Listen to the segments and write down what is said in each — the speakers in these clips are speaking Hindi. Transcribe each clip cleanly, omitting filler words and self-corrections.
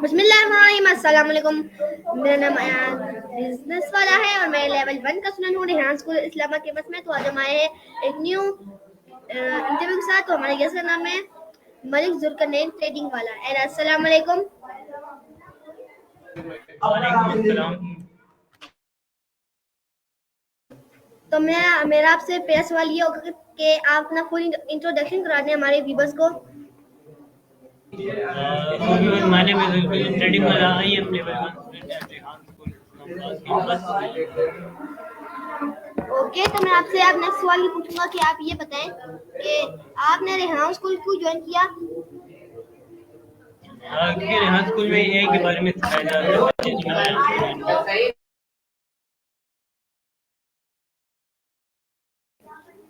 बिस्मिल्लाहिर्रहमानिर्रहीम। अस्सलाम वालेकुम। मेरा नाम अयान बिजनेस वाला है और मैं लेवल 1 का स्टूडेंट हूँ रेहान स्कूल इस्लामा के बस में। तो आज हम आए हैं एक न्यू इंटरव्यू के साथ। तो हमारे गेस्ट का नाम है मलिक जुल्करनैन ट्रेडिंग वाला। एंड अस्सलाम वालेकुम। वालेकुम अस्सलाम। तो मेरा आपसे पहला सवाल ये होगा कि आप अपना फुल इंट्रोडक्शन करा दें हमारे व्यूअर्स को। So viewers, my name is Zulkifli Tradimala. I am level 1 student at Rehan School, Islamabad campus. Okay, तो मैं आपसे अब नेक्स्ट सवाल ये पूछूंगा कि आप ये बताएं कि आपने रेहान स्कूल क्यों ज्वाइन किया। क्योंकि रेहान स्कूल में AI के बारे में सिखाया जाता है बच्चे जो है स्टूडेंट।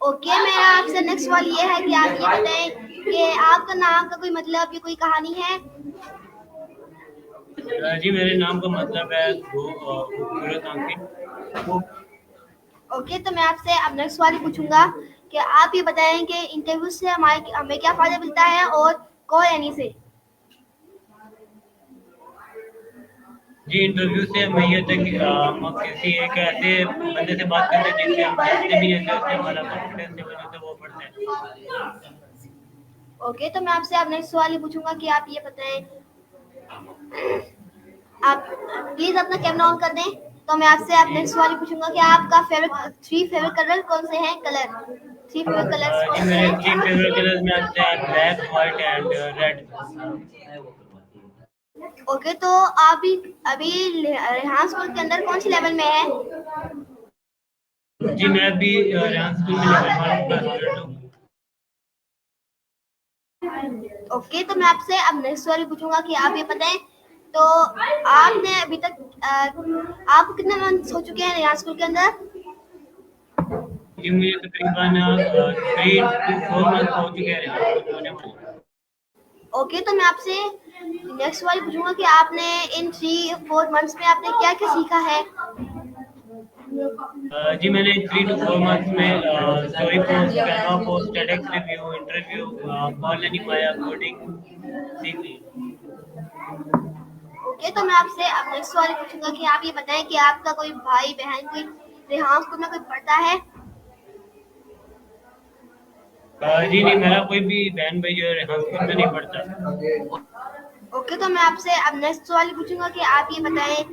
ओके, मेरा आपसे नेक्स्ट सवाल ये है कि आप ये बताएं कि आपका नाम का कोई मतलब या कोई कहानी है। जी मेरे नाम का मतलब है खूबसूरत आंखें। ओके, तो मैं आपसे अब नेक्स्ट सवाल ये पूछूंगा कि आप ये बताएं कि इंटरव्यू से हमें क्या फायदा मिलता है और कॉल यानी से। जी इंटरव्यू से हमें ये था कि हम किसी एक ऐसे बंदे से बात करते हैं जिससे हम जानते भी नहीं थे, उससे हमारा कॉन्फिडेंस लेवल जो था वो बढ़ता है। ओके, तो मैं आपसे अब नेक्स्ट सवाल ये पूछूंगा कि आप ये बताएं, आप प्लीज अपना कैमरा ऑन कर दें। तो मैं आपसे अब नेक्स्ट सवाल ये पूछूंगा कि आपका थ्री फेवरेट कलर कौन से हैं। थ्री फेवरेट कलर्स जी कौन से मेरे 3 हैं। फेवरेट कलर्स में आते हैं black, white and red. Okay, तो आप भी अभी रेहान स्कूल के अंदर कौन सी लेवल में है। जी मैं अभी रेहान स्कूल में लेवल 1 का स्टूडेंट हूँ। ओके, तो मैं आपसे अब नेक्स्ट सवाल पूछूंगा कि आप ये बताएं, तो आपने अभी तक आप कितने मंथ हो चुके हैं रेहान स्कूल के अंदर। जी मुझे तकरीबन 3 to 4 मंथ हो चुके हैं रेहान स्कूल में होने वाले। ओके, तो मैं आपसे नेक्स्ट सवाल पूछूंगा कि आपने इन 3-4 मंथ्स में आपने क्या क्या सीखा है। जी मैंने 3 to 4 मंथ्स में story post, Canva post, TEDx review, interview, call नहीं पाया, कोडिंग सीख ली। ओके, तो मैं आपसे अब नेक्स्ट सवाल पूछूंगा कि आप ये बताएं कि आपका कोई भाई बहन कोई रेहान स्कूल में कोई पढ़ता है। जी नहीं मेरा कोई भी बहन भाई जो है रेहान स्कूल में नहीं पढ़ता। ओके, तो मैं आपसे अब नेक्स्ट सवाल पूछूंगा कि आप ये बताएं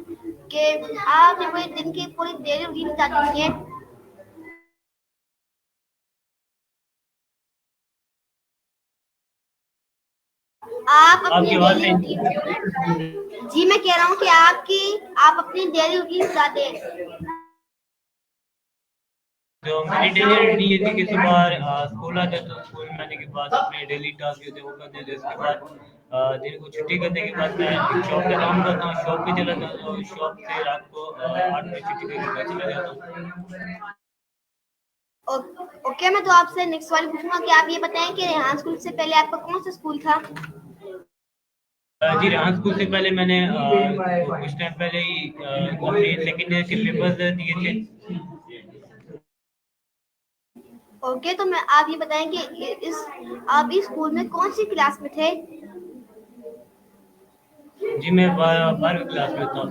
कि आपने पूरे दिन की पूरी डेली रूटीन बता दीजिए। आप अपनी आपकी आवाज डेली नहीं। रूटीन। जी मैं कह रहा हूँ कि आप अपनी डेली रूटीन बता दें। तो मेरी डेली रूटीन ये थी कि सुबह स्कूल आते तो स्कूल में आने के बाद अपने डेली टास्क जो थे वो करते थे। उसके बाद दिन को छुट्टी करने के बाद मैं एक शॉप पे काम करता हूँ, शॉप पे चला जाता हूँ, शॉप से रात को 8 बजे छुट्टी करके घर चला जाता हूँ। ओके, मैं तो आपसे नेक्स्ट सवाल पूछूंगा कि आप ये बताएं कि रेहान स्कूल से पहले आपका कौन सा स्कूल था। जी रेहान स्कूल से पहले मैंने कुछ टाइम पहले ही अपने सेकेंड ईयर के पेपर्स दिए थे। ओके, तो मैं आप ये बताएं कि आप इस स्कूल में कौन सी क्लास में थे। जी मैं 12वीं क्लास में था।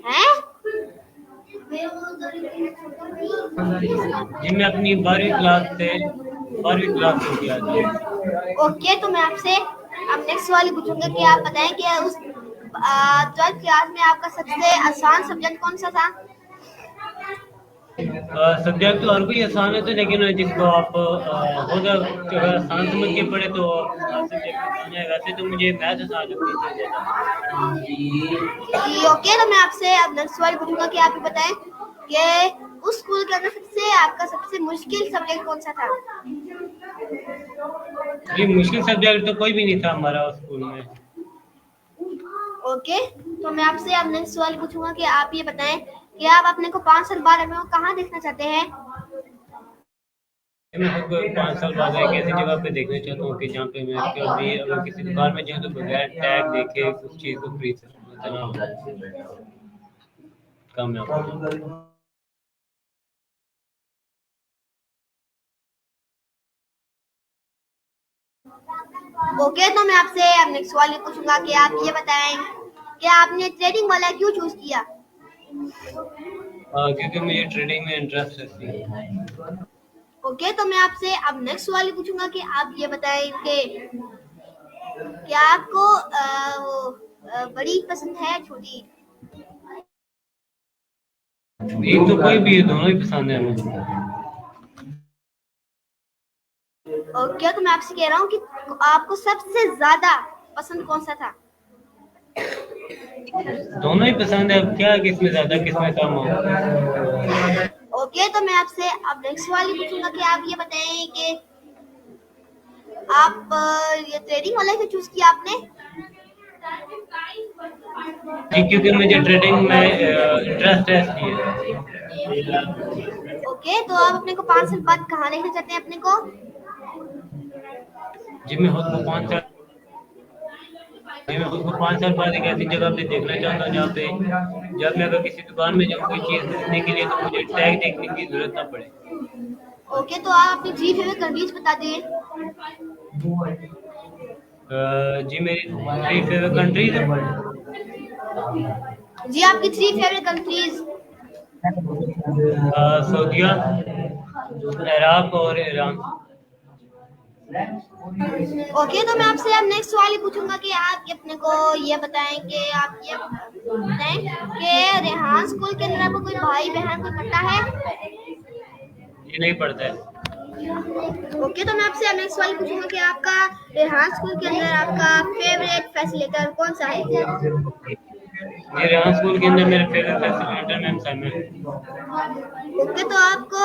हैं। जी मैं अपनी 12वीं क्लास में किया था। ओके, तो मैं आपसे अब नेक्स्ट सवाल पूछूंगा कि आप बताएं कि उस 12th क्लास में आपका सबसे आसान सब्जेक्ट कौन सा था। सब्जेक्ट तो हर कोई आसान है तो, लेकिन जिसको आप बहुत अगर आसान समझ के पढ़े तो सब्जेक्ट आसान है। वैसे तो मुझे मैथ आसान लगती थी ज़्यादा। जी ओके, तो मैं आपसे अब नेक्स्ट सवाल पूछूंगा कि आप ये बताएं कि उस स्कूल के अंदर आपका सबसे मुश्किल सब्जेक्ट कौन सा था। जी मुश्किल सब्जेक्ट तो कोई भी नहीं था हमारा उस स्कूल में। ओके, तो मैं आपसे अब नेक्स्ट सवाल पूछूंगा कि आप ये बताएं कि आप अपने को 5 साल बाद में कहाँ देखना चाहते हैं। मैं खुद को 5 साल बाद एक ऐसी जगह पे देखना चाहता हूँ कि जहाँ पे मैं कभी अगर किसी दुकान में जाऊँ तो बगैर टैग देखे उस चीज़ को खरीद सकूँ, इतना कामयाब हो जाऊँ। ओके, तो मैं आपसे अब नेक्स्ट सवाल ये पूछूंगा कि आप ये बताएं कि आपने ट्रेडिंग वाला क्यों चूज किया। क्योंकि मुझे ट्रेडिंग में इंटरेस्ट रखती है। ओके, तो मैं आपसे अब नेक्स्ट सवाल ये पूछूंगा कि आप ये बताएं कि आपको बड़ी पसंद है या छोटी। एक तो कोई भी, दोनों ही पसंद है मुझे। ओके, तो मैं आपसे कह रहा हूँ कि आपको सबसे ज्यादा पसंद कौन सा था। दोनों ही पसंद है, अब क्या किसमें ज्यादा किसमें कम हो। ओके, तो मैं आपसे अब नेक्स्ट सवाल ये पूछूंगा कि आप ये बताएं कि आप ये ट्रेडिंग वाला क्यों चूज किया आपने। जी, क्योंकि मुझे ट्रेडिंग में इंटरेस्ट है इसलिए। ओके, तो आप अपने को 5 साल बाद कहाँ देखना चाहते हैं अपने को। जी मैं खुद को 5 साल जी मैं खुद को 5 साल बाद एक ऐसी जगह पे देखना चाहता हूँ जहाँ पे जब मैं अगर किसी दुकान में जाऊँ कोई चीज़ खरीदने के लिए तो मुझे टैग देखने की जरूरत ना पड़े। ओके, तो आप अपनी जी फेवरेट कंट्रीज बता दें। जी मेरी 3 फेवरेट कंट्रीज है। जी, आपकी 3 फेवरेट कंट्रीज। सऊदीया, इराक और ईरान। ओके, तो मैं आपसे अब नेक्स्ट सवाल ये पूछूंगा कि आप अपने को ये बताएं कि आप ये बताएं कि रेहान स्कूल के अंदर आपको कोई भाई बहन कोई पढ़ता है। ये नहीं पड़ता है। ओके, तो मैं आपसे अब नेक्स्ट सवाल पूछूंगा कि आपका रेहान स्कूल के अंदर आपका फेवरेट फैसिलिटेटर कौन सा है। जी रेहान स्कूल के अंदर मेरे फेवरेट फैसिलिटेटर मैम साइमन है। ओके, तो आपको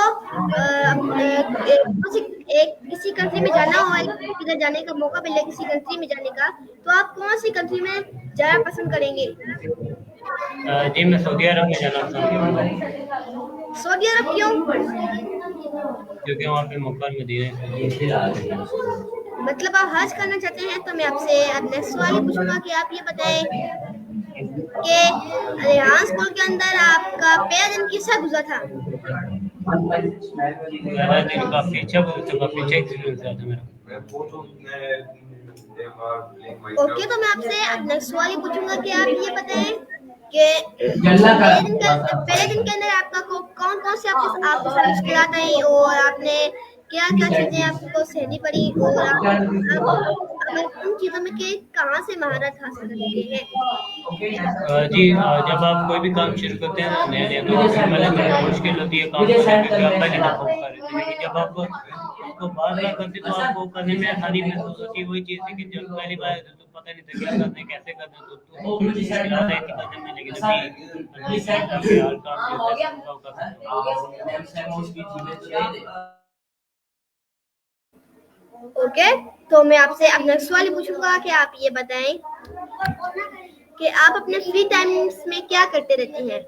किसी कंट्री में जाना हो, किधर जाने का मौका मिले किसी कंट्री में जाने का, तो आप कौन सी कंट्री में जाना पसंद करेंगे। जी मैं सऊदी अरब में जाना पसंद करूँगा सऊदी अरब क्यों। क्योंकि वहाँ पे मक्का और मदीना है। मतलब आप हज करना चाहते हैं। तो मैं आपसे अब नेक्स्ट सवाल ही पूछूंगा कि आप ये बताएं कि रेहान स्कूल के अंदर आपका पहला दिन किसका गुजरा था। पहला दिन काफी अच्छा गुजरा, काफी अच्छा एक्सपीरियंस रहा था मेरा। ओके, तो मैं आपसे अब नेक्स्ट सवाल ही पूछूंगा कि आप ये बताएं कि पहले दिन के अंदर आपका कौन कौन से आपके साथ मुश्किलात आई और आपने क्या क्या चीजें आपको सहनी पड़ी और आप अगर उन चीजों में के कहाँ से महारत हासिल कर चुके हैं। जी जब आप कोई भी काम शुरू करते हैं ना नया नया, तो उससे पहले थोड़ी मुश्किल होती है काम करने में, क्योंकि आप पहली दफा वो कर रहे थे। लेकिन जब आप उसको बार बार करते तो आपको करने में आसानी महसूस होती है। वही चीज़ थी कि जब पहली बार तो पता नहीं था क्या करना है कैसे करना है, तो मुश्किल आ रही थी करने में। लेकिन अभी हर काम जो है ओके, तो मैं आपसे अब नेक्स्ट सवाल ही पूछूंगा कि आप ये बताएं कि आप अपने फ्री टाइम्स में क्या करते रहते हैं।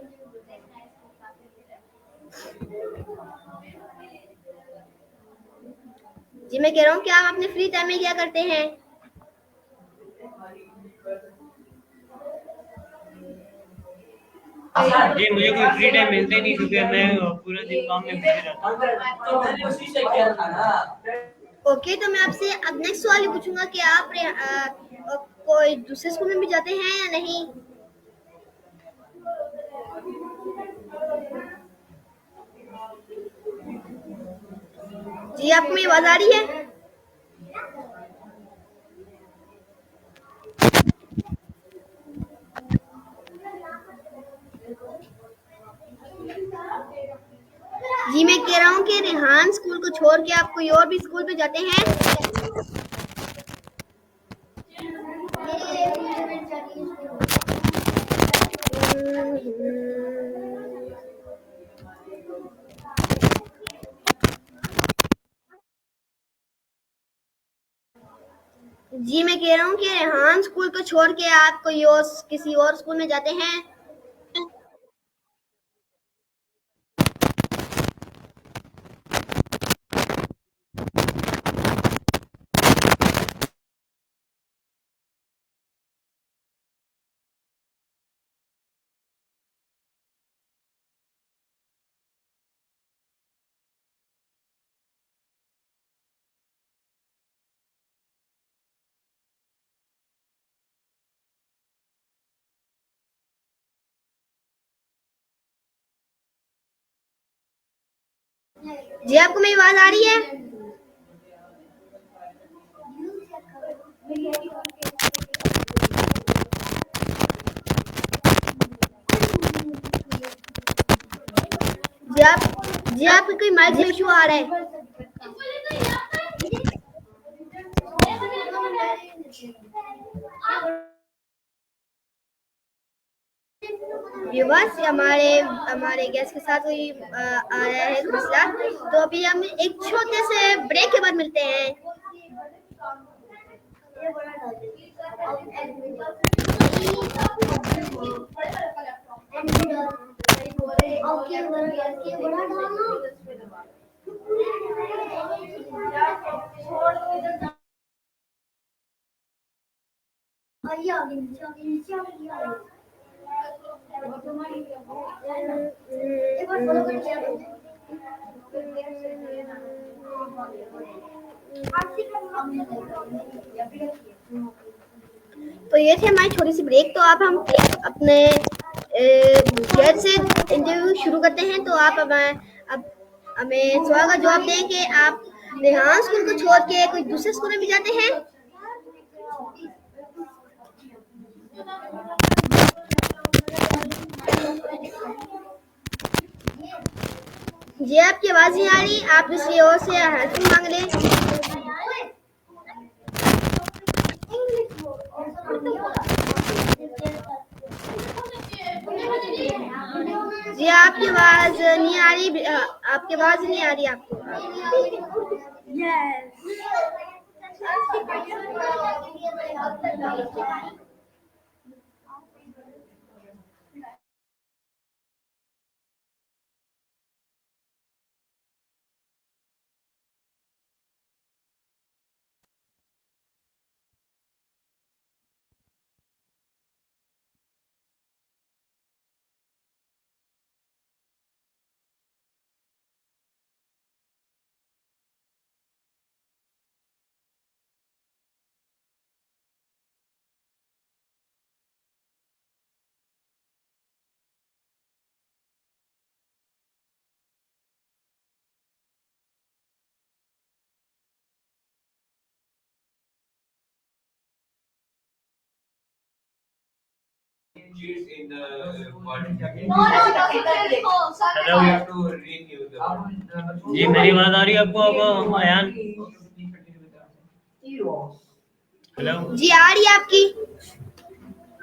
जी मैं कह रहा हूँ कि आप अपने फ्री टाइम में क्या करते हैं। जी मुझे कोई फ्री टाइम मिलता ही नहीं, क्योंकि मैं पूरा दिन काम में बिजी रहता हूँ। ओके, तो मैं आपसे अब नेक्स्ट सवाल ही पूछूंगा कि आप कोई दूसरे स्कूल में भी जाते हैं या नहीं। जी, आपको मेरी आवाज आ रही है। जी मैं कह रहा हूँ कि रेहान स्कूल को छोड़ के आप कोई और भी स्कूल में जाते हैं। जी मैं कह रहा हूँ कि रेहान स्कूल को छोड़ के आप कोई और किसी और स्कूल में जाते हैं। जी आपको मेरी आवाज आ रही है? जी आपको कोई माइक से इशू आ रहा है? व्यूवर्स, हमारे हमारे गेस्ट के साथ कोई आ रहा है मसला, तो अभी हम एक छोटे से ब्रेक के बाद मिलते हैं। तो ये थी हमारी छोटी सी ब्रेक। तो अब हम अपने गेस्ट से इंटरव्यू शुरू करते हैं। तो आप हमें सवाल का जवाब दें कि आप रेहान स्कूल को छोड़ के कोई दूसरे स्कूल में भी जाते हैं? जी आपकी आवाज नहीं आ रही, आप किसी और से हेल्प मांग लें। जी आपकी आवाज नहीं आ रही, आपकी आवाज नहीं आ रही आपको। हेलो जी, मेरी आवाज आ रही है आपको अब अयान? हेलो जी आ रही है आपकी।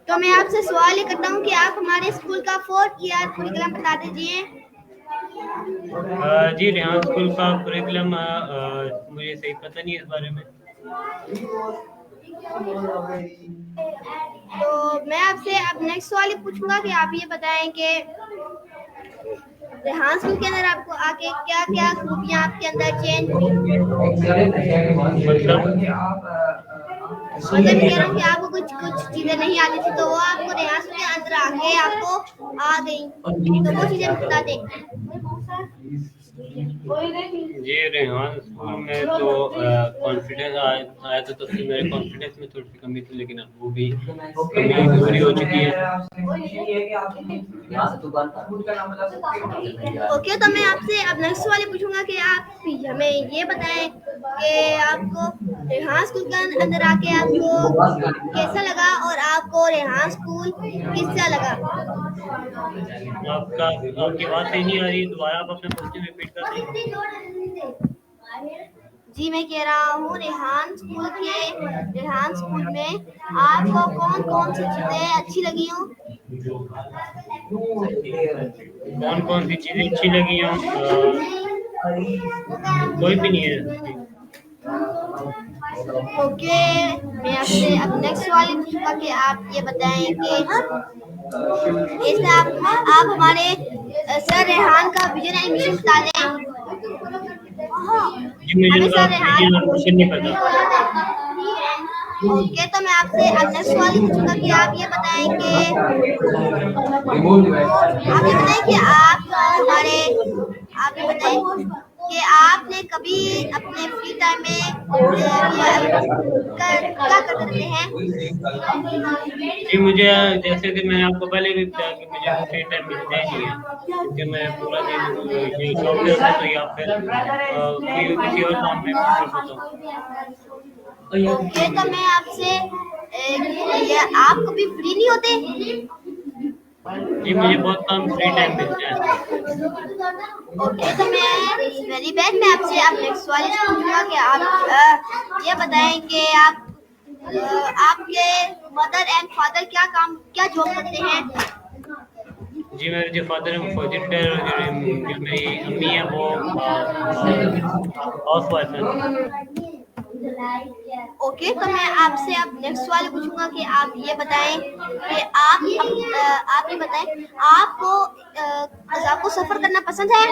तो मैं आपसे सवाल ये करता हूँ कि आप हमारे स्कूल का 4th ईयर करिकुलम बता दीजिए। जी, रेहान स्कूल का करिकुलम मुझे सही पता नहीं है इस बारे में। तो मैं आपसे अब नेक्स्ट सवाल ये पूछूंगा कि आप ये बताएं कि रेहान स्कूल के अंदर आपको आके क्या क्या खूबियां आपके अंदर चेंज हुई? मतलब कह रहा हूँ कि आपको कुछ कुछ चीजें नहीं आती थी, तो वो आपको रेहान स्कूल के अंदर आके आपको आ गई, तो वो चीजें बता दें। जी, रेहान स्कूल में तो कॉन्फिडेंस आया था, तब से मेरे कॉन्फिडेंस में थोड़ी सी कमी थी, लेकिन अब वो भी कमी पूरी हो चुकी है। ओके, तो मैं आपसे अब नेक्स्ट वाले पूछूंगा कि आप हमें ये बताएं कि आपको रेहान स्कूल के अंदर आके आपको कैसा लगा और आपको रेहान स्कूल किससा लगा? आपकी बात सही नहीं आ रही, दोबारा आप अपने क्वेश्चन रिपीट कर दें। जी मैं कह रहा हूँ रेहान स्कूल में आपको कौन कौन सी चीजें अच्छी लगी हों? कौन कौन सी चीजें अच्छी लगी हों? कोई भी नहीं है। ओके, मैं आपसे अब नेक्स्ट सवाल पूछूंगा कि आप ये बताएं कि जैसे आप हमारे सर रेहान का विजन एंड मिशन बता दें। जी, मुझे हमें सर रेहान मिशन नहीं पता। ओके, तो मैं आपसे अब नेक्स्ट सवाल पूछूंगा कि आप ये बताएं कि आप ये बताएं कि आपने कभी अपने फ्री टाइम में क्या करते रहते हैं? जी मुझे, जैसे कि मैंने आपको पहले भी बताया कि मुझे फ्री टाइम मिलता ही नहीं है, क्योंकि मैं पूरा दिन ये शॉप पे होता तो या फिर कोई किसी और काम में मसरूफ होता हूँ। ओके, तो मैं आपसे ये आप कभी फ्री नहीं होते? जी मुझे बहुत कम फ्री टाइम मिलता है। ओके, तो मैं वेरी बैड मैं आपसे अब नेक्स्ट सवाल पूछूंगा कि आप ये बताएं कि आप आपके मदर एंड फादर क्या जॉब करते हैं? जी मेरे जो फादर हैं वो फौजी रिटायर, और जो मेरी अम्मी है वो हाउस वाइफ है। ओके, तो मैं आपसे अब नेक्स्ट सवाल पूछूंगा कि आप ये बताएं कि आप ये बताएं आपको सफर करना पसंद है?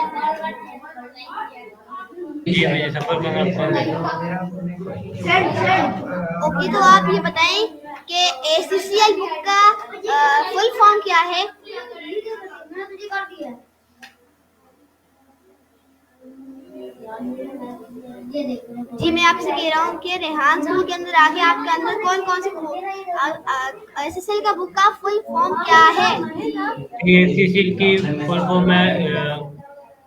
जी मुझे सफर करना पसंद है। ओके, तो आप ये बताएं कि ACCL बुक का फुल फॉर्म क्या है? जी मैं आपसे कह रहा हूँ कि रेहान स्कूल के अंदर आके आपके अंदर कौन कौन से SSL का बुक का फुल फॉर्म क्या है? ACCL की फुल फॉर्म है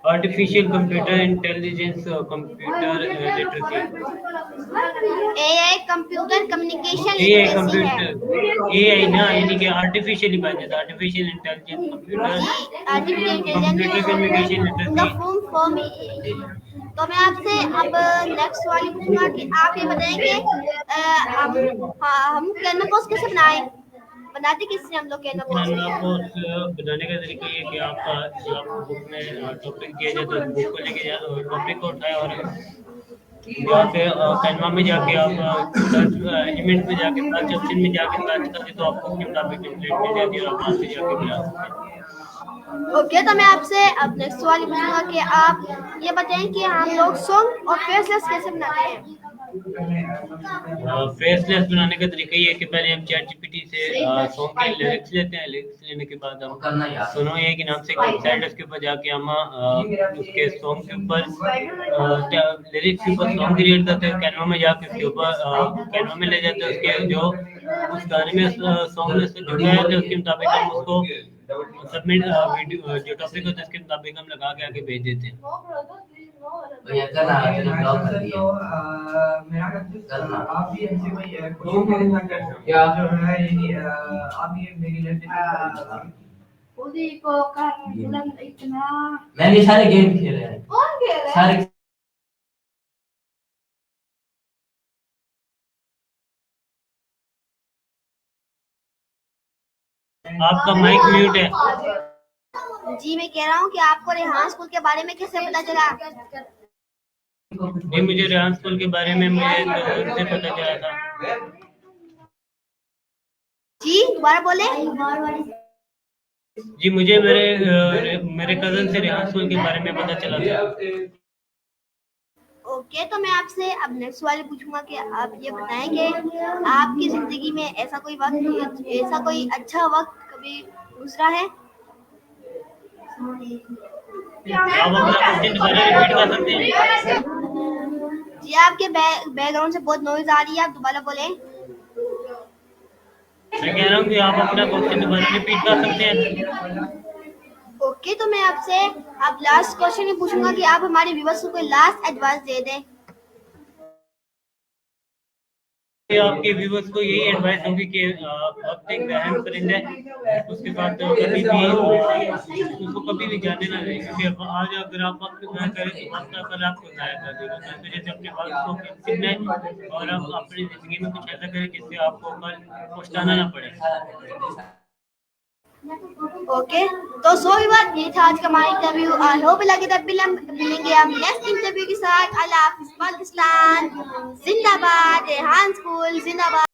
artificial computer intelligence computer literacy. AI computer communication AI literacy है। कंप्यूटर AI ना, यानी कि आर्टिफिशियल बन जाता है, आर्टिफिशियल इंटेलिजेंस कंप्यूटर जी आर्टिफिशियल कंप्यूटर कम्युनिकेशन इंटेलिजेंस उनका लिटरेसी। फुल फॉर्म ही। तो मैं आपसे अब नेक्स्ट सवाल पूछूंगा कि आप ये बताएं कि हम कैनवा पोस्ट कैसे बनाते किससे हम लोग कैनवा कैनवा पोस्ट? पोस्ट बनाने का तरीका ये है कि आप बुक में टॉपिक दिया जाए तो बुक को लेके जाए, टॉपिक को उठाए और जाके कैनवा में जाके आप सर्च एलिमेंट में जाके सर्च ऑप्शन में जाके सर्च करके तो आपको उसके मुताबिक टेम्पलेट मिल जाती है और आप वहाँ से जाके बना सकते हैं। ओके, तो मैं आपसे अब नेक्स्ट सवाल पूछूंगा कि आप ये बताएं कि हम लोग सॉन्ग और फेसलेस कैसे बनाते हैं? फेसलेस बनाने का तरीका ये है कि पहले हम चैट जीपीटी से सॉन्ग के लिरिक्स लेते हैं, लिरिक्स लेने के बाद हम सुनो ये के नाम से एक वेबसाइट है, उसके ऊपर जाके हम उसके सॉन्ग के ऊपर लिरिक्स के ऊपर सॉन्ग क्रिएट करते हैं, कैनवा में जाके उसके ऊपर कैनवा में ले जाते हैं, उसके जो उस गाने में सॉन्ग में से जुड़ा है तो उसके मुताबिक हम उसको सबमिट वीडियो जो टॉपिक होता है उसके मुताबिक हम लगा के आगे भेज देते हैं। तो ये करना तूने ब्लॉक कर दिया। मेरा करना आप भी हमसे कोई क्वेश्चन क्या जो है ये आप ये मेरी लेफ्ट उसी को कर बुलंद इतना मैंने सारे गेम खेले हैं। कौन खेले सारे? आपका माइक म्यूट है। जी मैं कह रहा हूँ कि आपको रेहान स्कूल के बारे में कैसे पता चला? जी मुझे रेहान स्कूल के बारे में मुझे उनसे पता चला था। जी दोबारा बोले। जी मुझे मेरे कजन से रेहान स्कूल के बारे में पता चला था। ओके, तो मैं आपसे अब नेक्स्ट सवाल पूछूंगा कि आप ये बताएं कि आपकी जिंदगी में ऐसा कोई अच्छा वक्त कभी गुजरा है? आप अपना क्वेश्चन दोबारा रिपीट कर सकते हैं? जी आपके बैकग्राउंड से बहुत नॉइज आ रही है, आप दोबारा बोलें। मैं कह रहा हूँ कि आप अपना क्वेश्चन दोबारा रिपीट कर सकते हैं? ओके, तो मैं आपसे अब लास्ट क्वेश्चन ये पूछूंगा कि आप हमारे व्यूअर्स को कोई लास्ट एडवाइस दे दें। आपके व्यूअर्स को यही एडवाइस होगी कि वक्त एक अहम परिंदा है, उसके साथ उसको कभी भी जाने ना दें, क्योंकि आज अगर आप वक्त ना करें तो वक्त कल आपको जाया कर देगा। तो इस वजह से अपने वक्त को कीमती बनाएं और आप अपनी जिंदगी में कुछ ऐसा करें जिससे आपको कल पछताना ना पड़े। ओके, तो सो व्यूअर्स ये था आज का हमारा इंटरव्यू। आई होप लगे तब मिलेंगे हम नेक्स्ट इंटरव्यू के साथ। अल्लाह हाफिज़। पाकिस्तान जिंदाबाद, रेहान स्कूल जिंदाबाद।